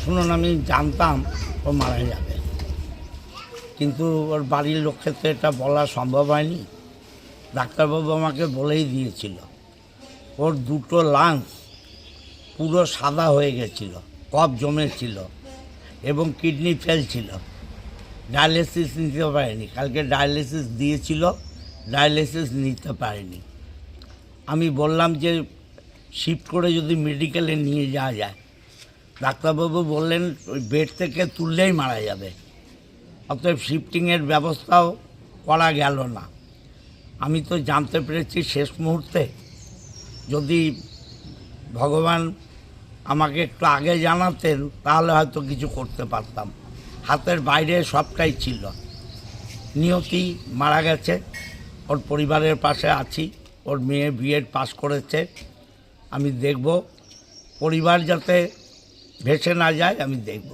শুনুন, আমি জানতাম ও মারা যাবে, কিন্তু ওর বাড়ির লোককে তো এটা বলা সম্ভব হয়নি। ডাক্তারবাবু আমাকে বলেই দিয়েছিল ওর দুটো লাংস পুরো সাদা হয়ে গেছিল, কফ জমেছিল এবং কিডনি ফেল ছিল। ডায়ালিসিস নিতে পারেনি, কালকে ডায়ালিসিস দিয়েছিল, ডায়ালিসিস নিতে পারেনি। আমি বললাম যে শিফট করে যদি মেডিকেলে নিয়ে যাওয়া যায়, ডাক্তারবাবু বললেন ওই বেড থেকে তুললেই মারা যাবে, অতএব শিফটিংয়ের ব্যবস্থাও করা গেল না। আমি তো জানতে পেরেছি শেষ মুহূর্তে, যদি ভগবান আমাকে একটু আগে জানাতেন তাহলে হয়তো কিছু করতে পারতাম। হাতের বাইরে সবটাই ছিল। নিয়তি মারা গেছে, ওর পরিবারের পাশে আছি। ওর মেয়ে বিএড পাস করেছে, আমি দেখব পরিবার যাতে ভেসে না যায়, আমি দেখব।